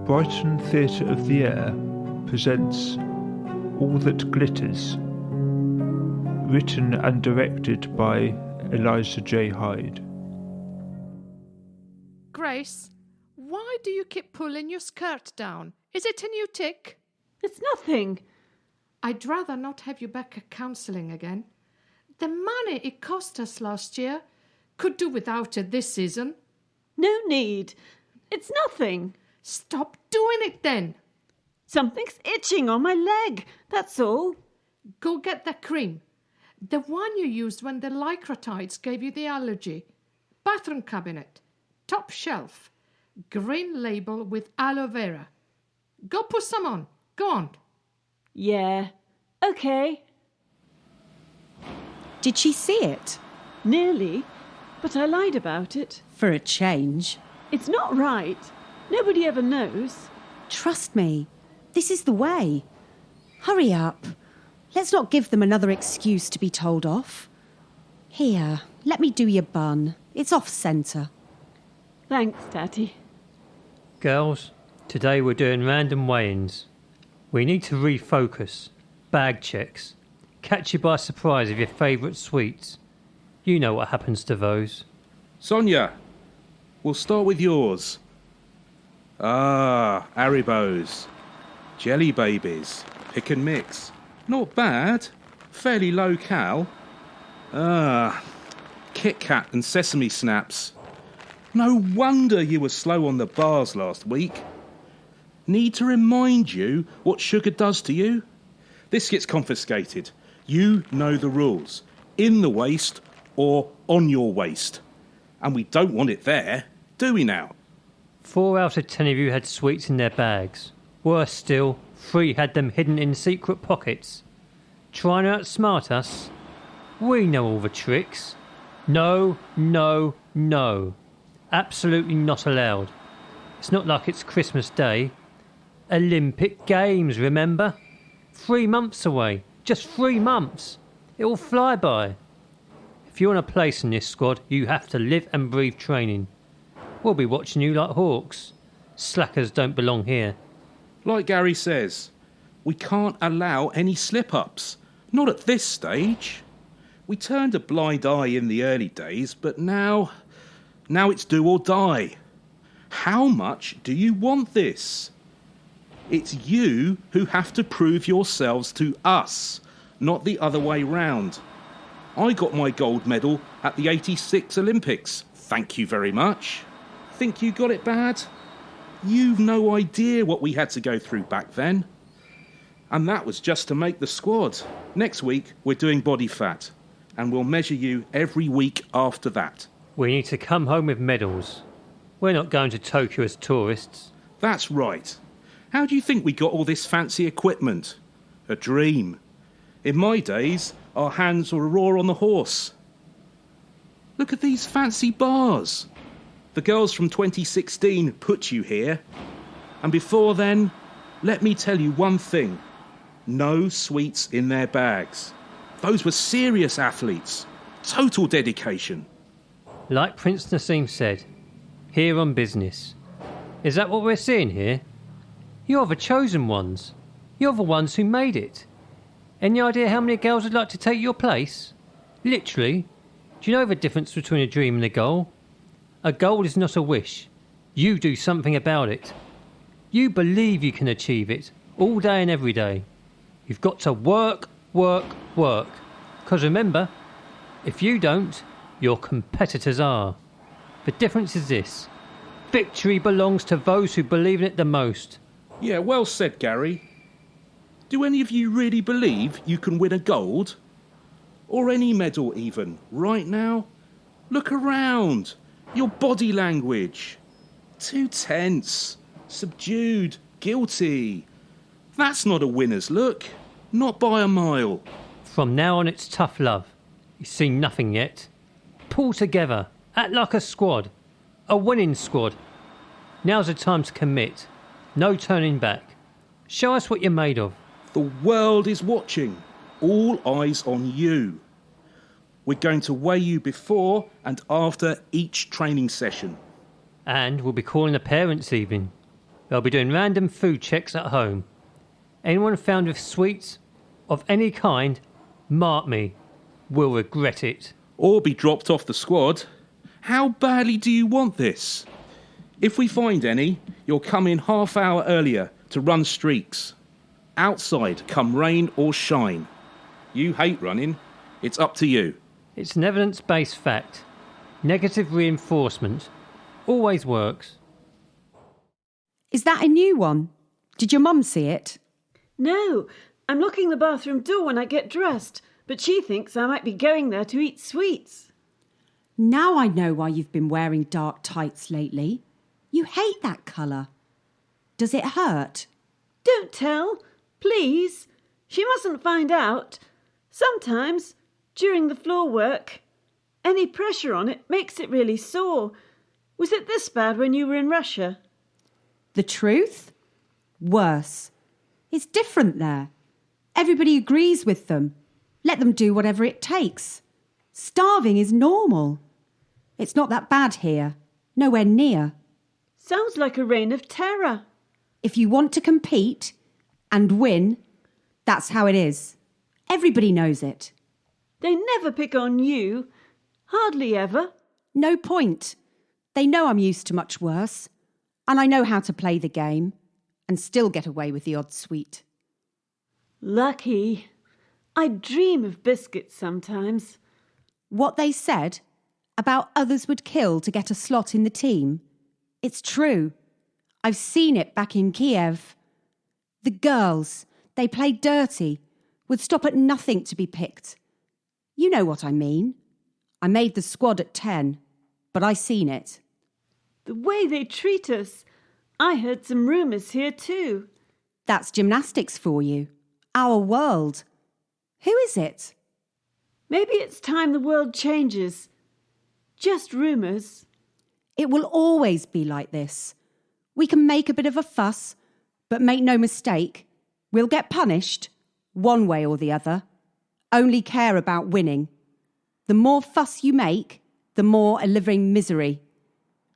Brighton Theatre of the Air presents All That Glitters, written and directed by Elysa J. Hyde. Grace, why do you keep pulling your skirt down? Is it a new tick? It's nothing. I'd rather not have you back at counselling again. The money it cost us last year could do without it this season. No need. It's nothing. Stop doing it then. Something's itching on my leg, that's all. Go get the cream. The one you used when the lycra tights gave you the allergy. Bathroom cabinet. Top shelf. Green label with aloe vera. Go put some on. Go on. Yeah, okay. Did she see it? Nearly, but I lied about it. For a change. It's not right. Nobody ever knows. Trust me, this is the way. Hurry up. Let's not give them another excuse to be told off. Here, let me do your bun. It's off-centre. Thanks, Daddy. Girls, today we're doing random weigh-ins. We need to refocus. Bag checks. Catch you by surprise with your favourite sweets. You know what happens to those. Sonia, we'll start with yours. Haribos. Jelly babies. Pick and mix. Not bad. Fairly low cal. Kit Kat and Sesame Snaps. No wonder you were slow on the bars last week. Need to remind you what sugar does to you? This gets confiscated. You know the rules. In the waist or on your waist. And we don't want it there, do we now? 4 out of 10 of you had sweets in their bags. Worse still, 3 had them hidden in secret pockets. Trying to outsmart us? We know all the tricks. No, no, no. Absolutely not allowed. It's not like it's Christmas Day. Olympic Games, remember? 3 months away. Just 3 months. It will fly by. If you want a place in this squad, you have to live and breathe training. We'll be watching you like hawks. Slackers don't belong here. Like Gary says, we can't allow any slip-ups. Not at this stage. We turned a blind eye in the early days, but now it's do or die. How much do you want this? It's you who have to prove yourselves to us, not the other way round. I got my gold medal at the 86 Olympics. Thank you very much. Think you got it bad? You've no idea what we had to go through back then. And that was just to make the squad. Next week, we're doing body fat. And we'll measure you every week after that. We need to come home with medals. We're not going to Tokyo as tourists. That's right. How do you think we got all this fancy equipment? A dream. In my days, our hands were raw on the horse. Look at these fancy bars. The girls from 2016 put you here. And before then, let me tell you one thing. No sweets in their bags. Those were serious athletes. Total dedication. Like Prince Nassim said, here on business. Is that what we're seeing here? You're the chosen ones. You're the ones who made it. Any idea how many girls would like to take your place? Literally. Do you know the difference between a dream and a goal? A goal is not a wish. You do something about it. You believe you can achieve it, all day and every day. You've got to work, work, work. Because remember, if you don't, your competitors are. The difference is this. Victory belongs to those who believe in it the most. Yeah, well said, Gary. Do any of you really believe you can win a gold? Or any medal even, right now? Look around. Your body language. Too tense, subdued, guilty. That's not a winner's look. Not by a mile. From now on it's tough love. You've seen nothing yet. Pull together. Act like a squad. A winning squad. Now's the time to commit. No turning back. Show us what you're made of. The world is watching. All eyes on you. We're going to weigh you before and after each training session. And we'll be calling a parents' evening. They'll be doing random food checks at home. Anyone found with sweets of any kind, mark me, will regret it. Or be dropped off the squad. How badly do you want this? If we find any, you'll come in half hour earlier to run streaks. Outside, come rain or shine. You hate running. It's up to you. It's an evidence-based fact. Negative reinforcement always works. Is that a new one? Did your mum see it? No, I'm locking the bathroom door when I get dressed, but she thinks I might be going there to eat sweets. Now I know why you've been wearing dark tights lately. You hate that colour. Does it hurt? Don't tell, please. She mustn't find out. Sometimes, during the floor work, any pressure on it makes it really sore. Was it this bad when you were in Russia? The truth? Worse. It's different there. Everybody agrees with them. Let them do whatever it takes. Starving is normal. It's not that bad here. Nowhere near. Sounds like a reign of terror. If you want to compete and win, that's how it is. Everybody knows it. They never pick on you. Hardly ever. No point. They know I'm used to much worse. And I know how to play the game and still get away with the odd sweet. Lucky. I dream of biscuits sometimes. What they said about others would kill to get a slot in the team, it's true. I've seen it back in Kiev. The girls, they played dirty, would stop at nothing to be picked. You know what I mean. I made the squad at 10, but I seen it. The way they treat us. I heard some rumours here too. That's gymnastics for you. Our world. Who is it? Maybe it's time the world changes. Just rumours. It will always be like this. We can make a bit of a fuss, but make no mistake, we'll get punished, one way or the other. Only care about winning. The more fuss you make, the more a living misery.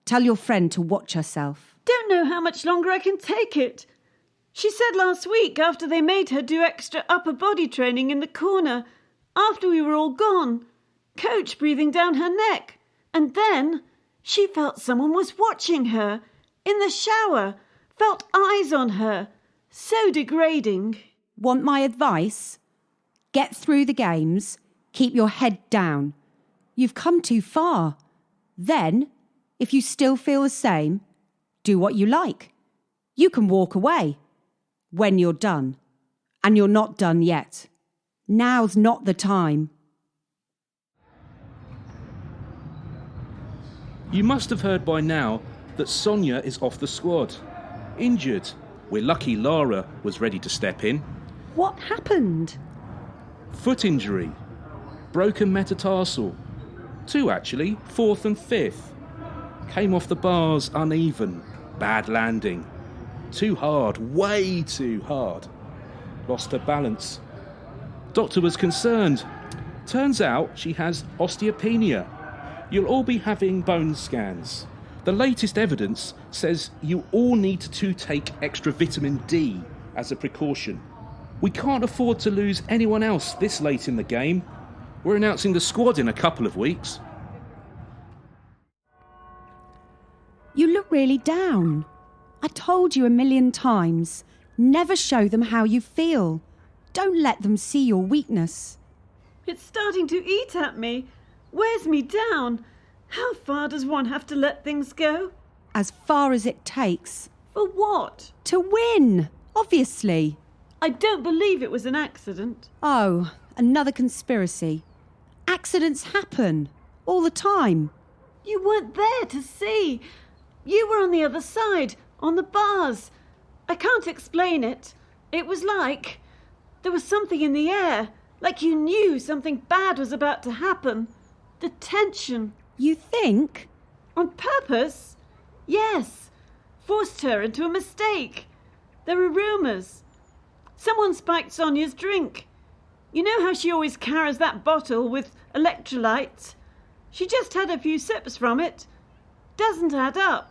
Tell your friend to watch herself. Don't know how much longer I can take it. She said last week, after they made her do extra upper body training in the corner, after we were all gone, coach breathing down her neck, and then she felt someone was watching her, in the shower, felt eyes on her. So degrading. Want my advice? Get through the games, keep your head down. You've come too far. Then, if you still feel the same, do what you like. You can walk away when you're done. And you're not done yet. Now's not the time. You must have heard by now that Sonia is off the squad. Injured. We're lucky Lara was ready to step in. What happened? Foot injury. Broken metatarsal. 2 actually, 4th and 5th. Came off the bars uneven. Bad landing. Too hard, way too hard. Lost her balance. Doctor was concerned. Turns out she has osteopenia. You'll all be having bone scans. The latest evidence says you all need to take extra vitamin D as a precaution. We can't afford to lose anyone else this late in the game. We're announcing the squad in a couple of weeks. You look really down. I told you a million times, never show them how you feel. Don't let them see your weakness. It's starting to eat at me. Wears me down. How far does one have to let things go? As far as it takes. For what? To win, obviously. I don't believe it was an accident. Oh, another conspiracy. Accidents happen, all the time. You weren't there to see. You were on the other side, on the bars. I can't explain it. It was like there was something in the air, like you knew something bad was about to happen. The tension. You think? On purpose? Yes. Forced her into a mistake. There are rumours. Someone spiked Sonia's drink. You know how she always carries that bottle with electrolytes? She just had a few sips from it. Doesn't add up.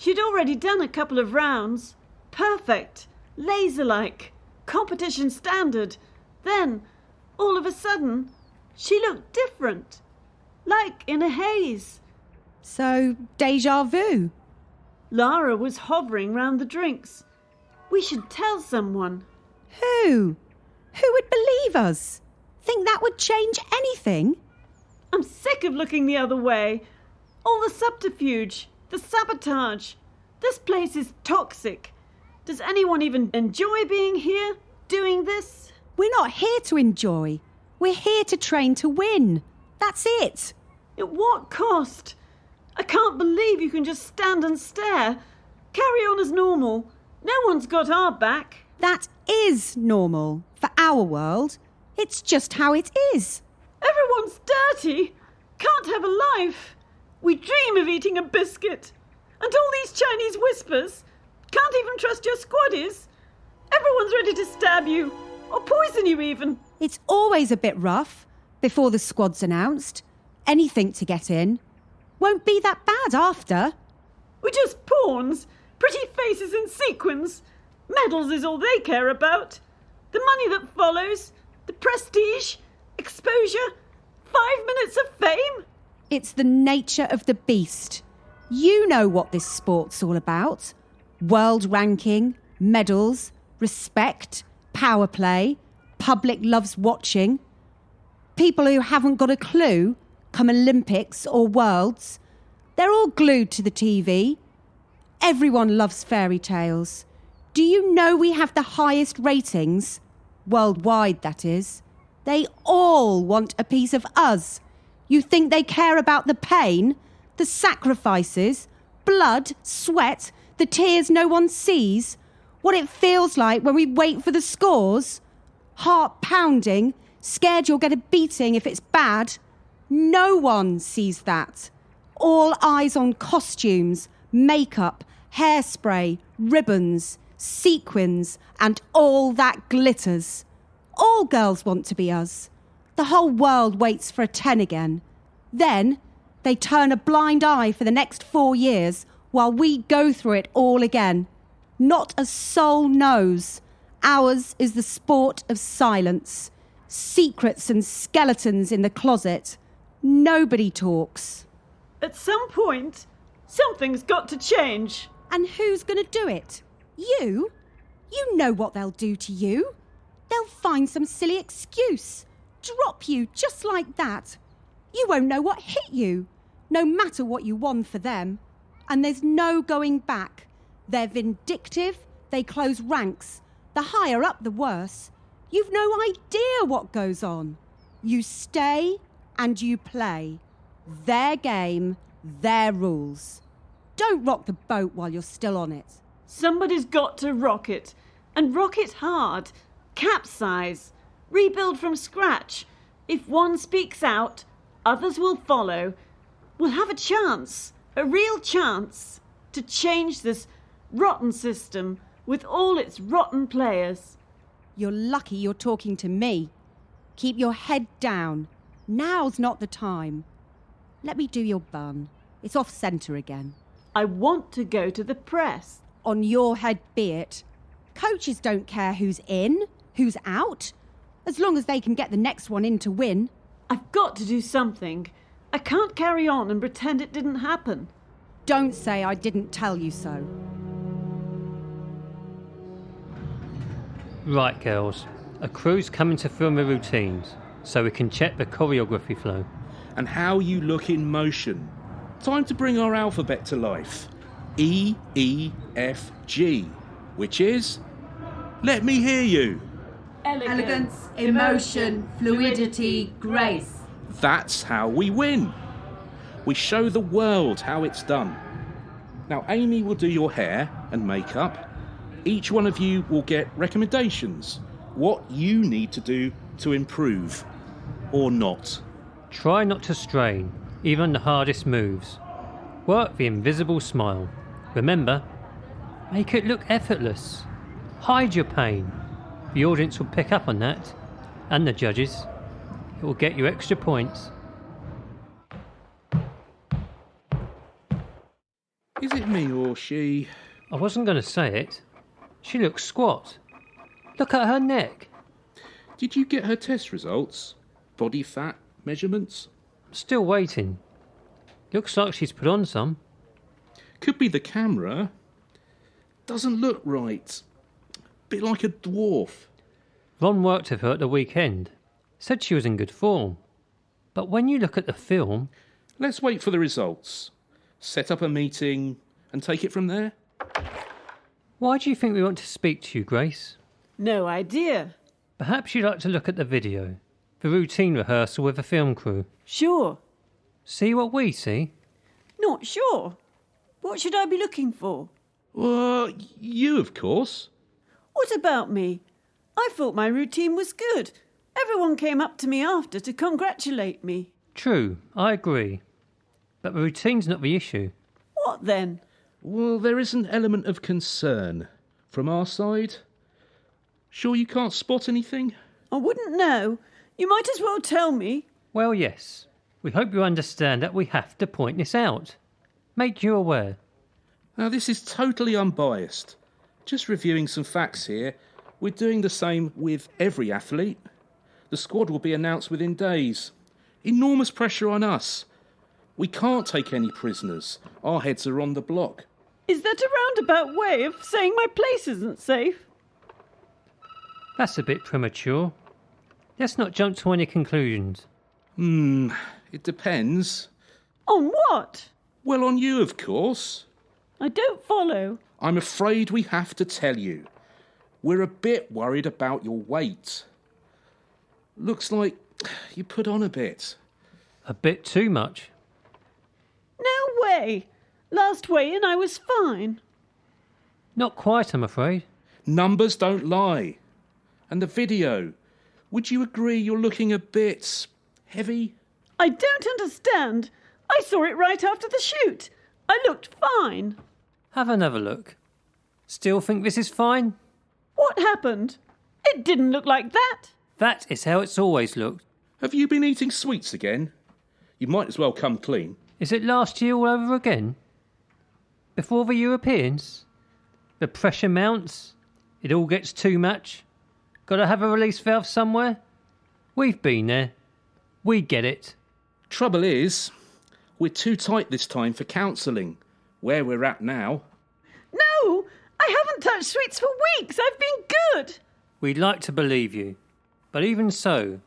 She'd already done a couple of rounds. Perfect. Laser-like. Competition standard. Then, all of a sudden, she looked different. Like in a haze. So, déjà vu. Lara was hovering round the drinks. We should tell someone. Who? Who would believe us? Think that would change anything? I'm sick of looking the other way. All the subterfuge, the sabotage. This place is toxic. Does anyone even enjoy being here, doing this? We're not here to enjoy. We're here to train to win. That's it. At what cost? I can't believe you can just stand and stare. Carry on as normal. No one's got our back. That is normal for our world. It's just how it is. Everyone's dirty. Can't have a life. We dream of eating a biscuit. And all these Chinese whispers. Can't even trust your squaddies. Everyone's ready to stab you. Or poison you even. It's always a bit rough before the squad's announced. Anything to get in. Won't be that bad after. We're just pawns. Pretty faces in sequins. Medals is all they care about. The money that follows. The prestige. Exposure. 5 minutes of fame. It's the nature of the beast. You know what this sport's all about. World ranking, medals, respect, power play, public loves watching. People who haven't got a clue come Olympics or Worlds. They're all glued to the TV. Everyone loves fairy tales. Do you know we have the highest ratings? Worldwide, that is. They all want a piece of us. You think they care about the pain, the sacrifices, blood, sweat, the tears no one sees, what it feels like when we wait for the scores? Heart pounding, scared you'll get a beating if it's bad. No one sees that. All eyes on costumes, makeup, hairspray, ribbons, sequins, and all that glitters. All girls want to be us. The whole world waits for a 10 again. Then they turn a blind eye for the next 4 years while we go through it all again. Not a soul knows. Ours is the sport of silence. Secrets and skeletons in the closet. Nobody talks. At some point, something's got to change. And who's going to do it? You? You know what they'll do to you. They'll find some silly excuse. Drop you just like that. You won't know what hit you, no matter what you won for them. And there's no going back. They're vindictive, they close ranks. The higher up, the worse. You've no idea what goes on. You stay and you play. Their game, their rules. Don't rock the boat while you're still on it. Somebody's got to rock it. And rock it hard. Capsize. Rebuild from scratch. If one speaks out, others will follow. We'll have a chance, a real chance, to change this rotten system with all its rotten players. You're lucky you're talking to me. Keep your head down. Now's not the time. Let me do your bun. It's off-centre again. I want to go to the press. On your head be it. Coaches don't care who's in, who's out, as long as they can get the next one in to win. I've got to do something. I can't carry on and pretend it didn't happen. Don't say I didn't tell you so. Right, girls. A crew's coming to film the routines, so we can check the choreography flow. And how you look in motion. Time to bring our alphabet to life. E, E, F, G. Which is? Let me hear you. Elegance, emotion, fluidity, grace. That's how we win. We show the world how it's done. Now, Amy will do your hair and makeup. Each one of you will get recommendations. What you need to do to improve. Or not. Try not to strain, even the hardest moves. Work the invisible smile. Remember, make it look effortless. Hide your pain. The audience will pick up on that, and the judges. It will get you extra points. Is it me or she? I wasn't going to say it. She looks squat. Look at her neck. Did you get her test results? Body fat measurements? I'm still waiting. Looks like she's put on some. Could be the camera. Doesn't look right. Bit like a dwarf. Ron worked with her at the weekend. Said she was in good form. But when you look at the film... Let's wait for the results. Set up a meeting and take it from there. Why do you think we want to speak to you, Grace? No idea. Perhaps you'd like to look at the video. The routine rehearsal with the film crew. Sure. See what we see? Not sure. What should I be looking for? Well, you, of course. What about me? I thought my routine was good. Everyone came up to me after to congratulate me. True, I agree. But the routine's not the issue. What then? Well, there is an element of concern. From our side? Sure you can't spot anything? I wouldn't know. You might as well tell me. Well, yes. We hope you understand that we have to point this out. Make you aware. Now, this is totally unbiased. Just reviewing some facts here. We're doing the same with every athlete. The squad will be announced within days. Enormous pressure on us. We can't take any prisoners. Our heads are on the block. Is that a roundabout way of saying my place isn't safe? That's a bit premature. Let's not jump to any conclusions. It depends. On what? Well, on you, of course. I don't follow. I'm afraid we have to tell you. We're a bit worried about your weight. Looks like you put on a bit. A bit too much. No way. Last weigh-in I was fine. Not quite, I'm afraid. Numbers don't lie. And the video. Would you agree you're looking a bit heavy? I don't understand. I saw it right after the shoot. I looked fine. Have another look. Still think this is fine? What happened? It didn't look like that. That is how it's always looked. Have you been eating sweets again? You might as well come clean. Is it last year all over again? Before the Europeans? The pressure mounts? It all gets too much? Got to have a release valve somewhere? We've been there. We get it. Trouble is, we're too tight this time for counselling, where we're at now. No, I haven't touched sweets for weeks. I've been good. We'd like to believe you. But even so,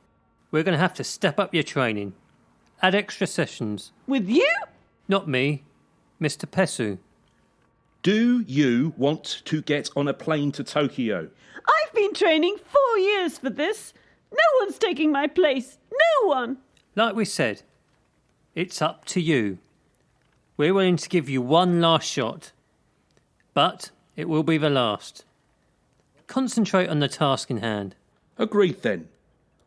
we're going to have to step up your training. Add extra sessions. With you? Not me, Mr. Pesu. Do you want to get on a plane to Tokyo? I've been training 4 years for this. No one's taking my place. No one. Like we said, it's up to you. We're willing to give you one last shot. But it will be the last. Concentrate on the task in hand. Agreed then.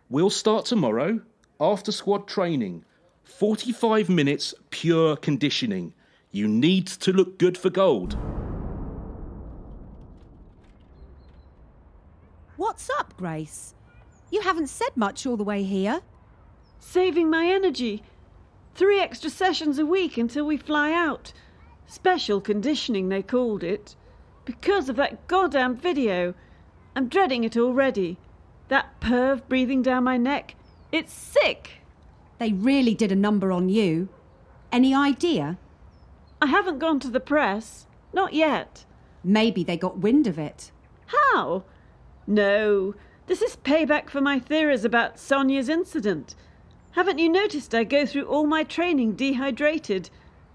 We'll start tomorrow, after squad training. 45 minutes pure conditioning. You need to look good for gold. What's up, Grace? You haven't said much all the way here. Saving my energy. 3 extra sessions a week until we fly out. Special conditioning, they called it. Because of that goddamn video. I'm dreading it already. That perv breathing down my neck. It's sick. They really did a number on you. Any idea? I haven't gone to the press. Not yet. Maybe they got wind of it. How? No. This is payback for my theories about Sonia's incident. Haven't you noticed I go through all my training dehydrated?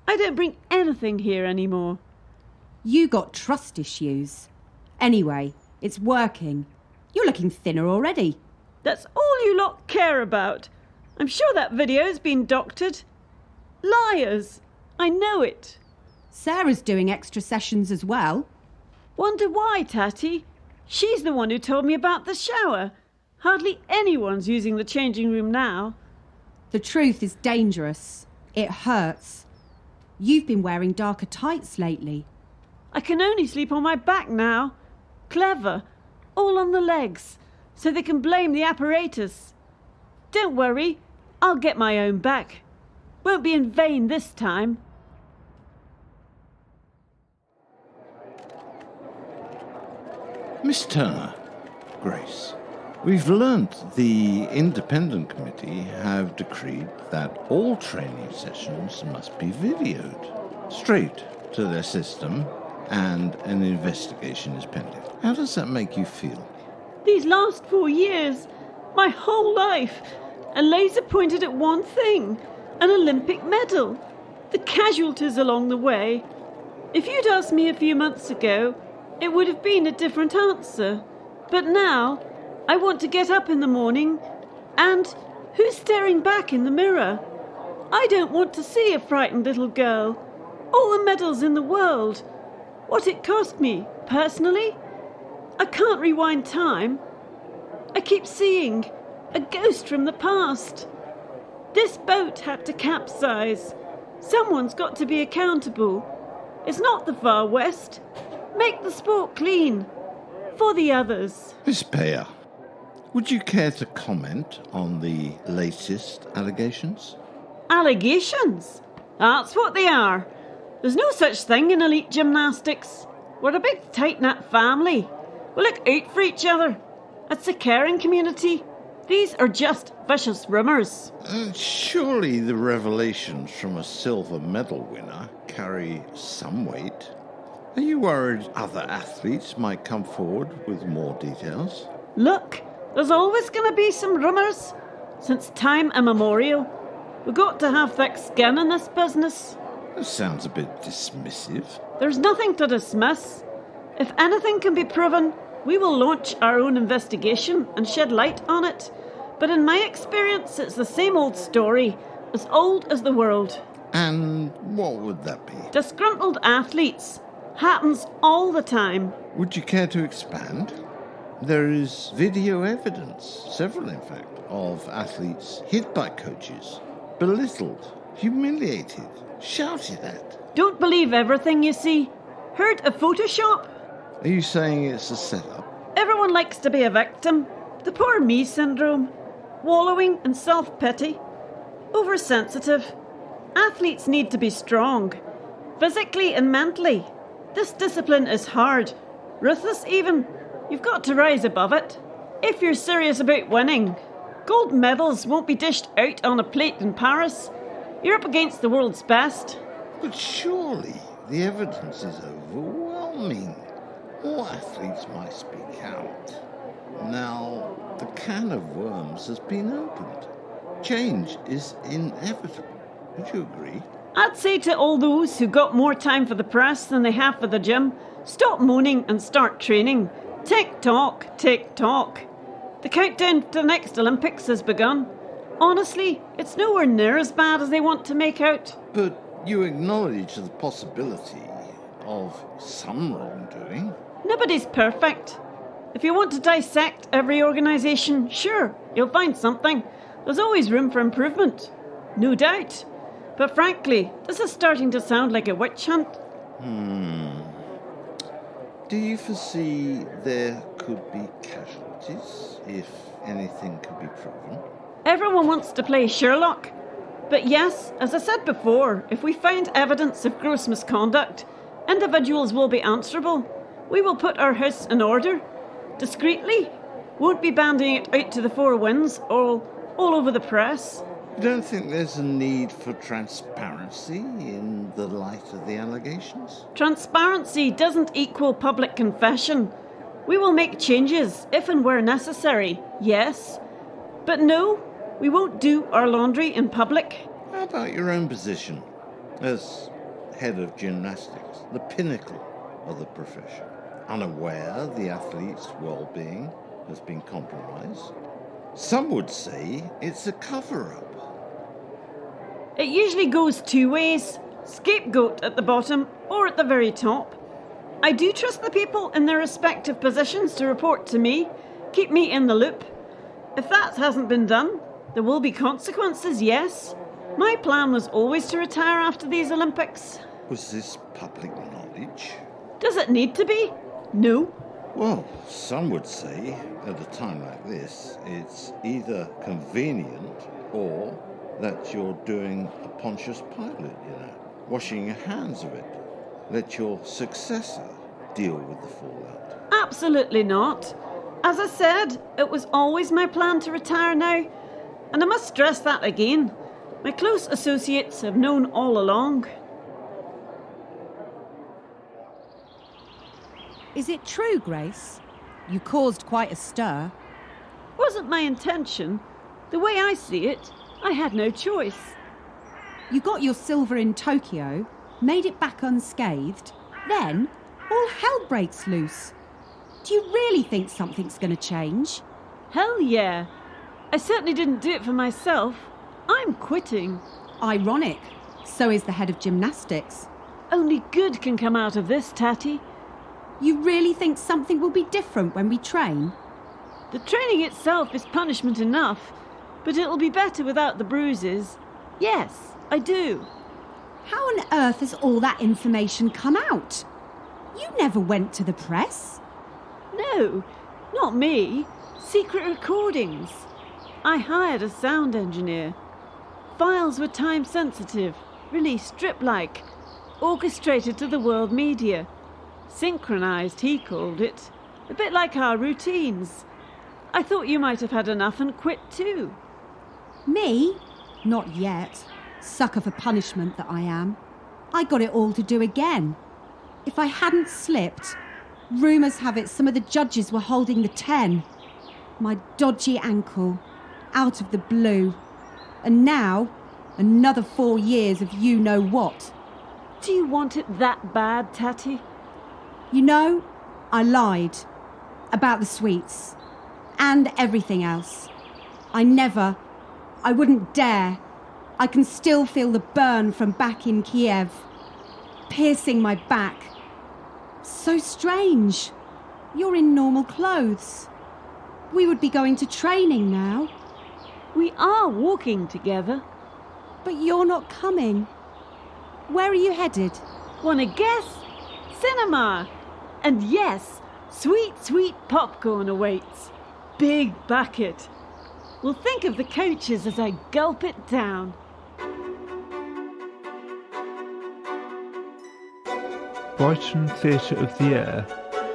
I don't bring anything here anymore. You got trust issues. Anyway, it's working. You're looking thinner already. That's all you lot care about. I'm sure that video's been doctored. Liars. I know it. Sarah's doing extra sessions as well. Wonder why, Tatty? She's the one who told me about the shower. Hardly anyone's using the changing room now. The truth is dangerous. It hurts. You've been wearing darker tights lately. I can only sleep on my back now. Clever. All on the legs, so they can blame the apparatus. Don't worry, I'll get my own back. Won't be in vain this time. Miss Turner, Grace, we've learnt the independent committee have decreed that all training sessions must be videoed straight to their system, and an investigation is pending. How does that make you feel? These last 4 years, my whole life, Elysa pointed at one thing, an Olympic medal. The casualties along the way. If you'd asked me a few months ago, it would have been a different answer. But now, I want to get up in the morning, and who's staring back in the mirror? I don't want to see a frightened little girl. All the medals in the world. What it cost me, personally? I can't rewind time. I keep seeing a ghost from the past. This boat had to capsize. Someone's got to be accountable. It's not the Far West. Make the sport clean. For the others. Miss Payer, would you care to comment on the latest allegations? Allegations? That's what they are. There's no such thing in elite gymnastics. We're a big tight-knit family. We look out for each other. It's a caring community. These are just vicious rumours. Surely the revelations from a silver medal winner carry some weight. Are you worried other athletes might come forward with more details? Look, there's always going to be some rumours. Since time immemorial. We've got to have thick skin in this business. That sounds a bit dismissive. There's nothing to dismiss. If anything can be proven, we will launch our own investigation and shed light on it. But in my experience, it's the same old story, as old as the world. And what would that be? Disgruntled athletes. Happens all the time. Would you care to expand? There is video evidence, several in fact, of athletes hit by coaches, belittled, humiliated, shouted at. Don't believe everything you see. Heard of Photoshop? Are you saying it's a setup? Everyone likes to be a victim. The poor me syndrome. Wallowing in self-pity. Oversensitive. Athletes need to be strong. Physically and mentally. This discipline is hard. Ruthless even. You've got to rise above it. If you're serious about winning. Gold medals won't be dished out on a plate in Paris. You're up against the world's best. But surely the evidence is overwhelming. All athletes might speak out. Now, the can of worms has been opened. Change is inevitable. Would you agree? I'd say to all those who got more time for the press than they have for the gym, stop moaning and start training. Tick-tock, tick-tock. The countdown to the next Olympics has begun. Honestly, it's nowhere near as bad as they want to make out. But you acknowledge the possibility of some wrongdoing. Nobody's perfect. If you want to dissect every organisation, sure, you'll find something. There's always room for improvement. No doubt. But frankly, this is starting to sound like a witch hunt. Do you foresee there could be casualties if anything could be proven? Everyone wants to play Sherlock. But yes, as I said before, if we find evidence of gross misconduct, individuals will be answerable. We will put our house in order. Discreetly. Won't be banding it out to the four winds all over the press. You don't think there's a need for transparency in the light of the allegations? Transparency doesn't equal public confession. We will make changes if and where necessary, yes. But no, we won't do our laundry in public. How about your own position as head of gymnastics, the pinnacle of the profession? Unaware the athlete's well-being has been compromised? Some would say it's a cover-up. It usually goes two ways. Scapegoat at the bottom or at the very top. I do trust the people in their respective positions to report to me, keep me in the loop. If that hasn't been done, there will be consequences, yes. My plan was always to retire after these Olympics. Was this public knowledge? Does it need to be? No. Well, some would say at a time like this, it's either convenient or that you're doing a Pontius Pilate, washing your hands of it. Let your successor deal with the fallout. Absolutely not. As I said, it was always my plan to retire now. And I must stress that again. My close associates have known all along. Is it true, Grace? You caused quite a stir. Wasn't my intention. The way I see it, I had no choice. You got your silver in Tokyo, made it back unscathed, then all hell breaks loose. Do you really think something's going to change? Hell yeah. I certainly didn't do it for myself. I'm quitting. Ironic. So is the head of gymnastics. Only good can come out of this, Tatty. You really think something will be different when we train? The training itself is punishment enough, but it'll be better without the bruises. Yes, I do. How on earth has all that information come out? You never went to the press. No, not me. Secret recordings. I hired a sound engineer. Files were time-sensitive, released strip-like, orchestrated to the world media. Synchronised, he called it. A bit like our routines. I thought you might have had enough and quit too. Me? Not yet. Sucker for punishment that I am. I got it all to do again. If I hadn't slipped, rumours have it some of the judges were holding the 10. My dodgy ankle, out of the blue. And now, another 4 years of you-know-what. Do you want it that bad, Tatty? You know, I lied. About the sweets. And everything else. I wouldn't dare. I can still feel the burn from back in Kiev. Piercing my back. So strange. You're in normal clothes. We would be going to training now. We are walking together. But you're not coming. Where are you headed? Wanna guess? Cinema! And yes, sweet, sweet popcorn awaits. Big bucket. We'll think of the coaches as I gulp it down. Brighton Theatre of the Air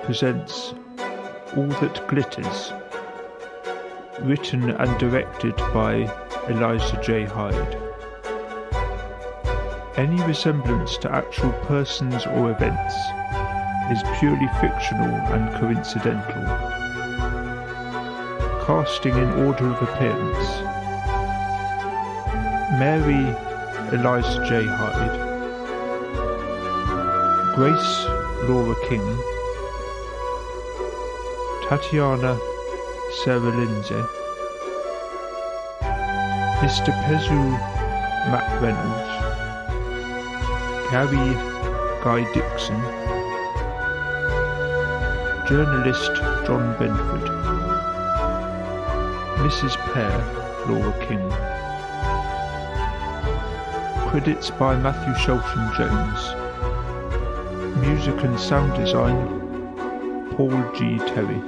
presents All That Glitters, written and directed by Elysa J. Hyde. Any resemblance to actual persons or events is purely fictional and coincidental. Casting in order of appearance: Mary Elysa J. Hyde, Grace Laura King, Tatiana Sarah Lindsay, Mr. Pezu Matt Reynolds, Gary Guy Dixon, journalist John Benford, Mrs. Pear Laura King. Credits by Matthew Shelton Jones. Music and sound design Paul G. Terry.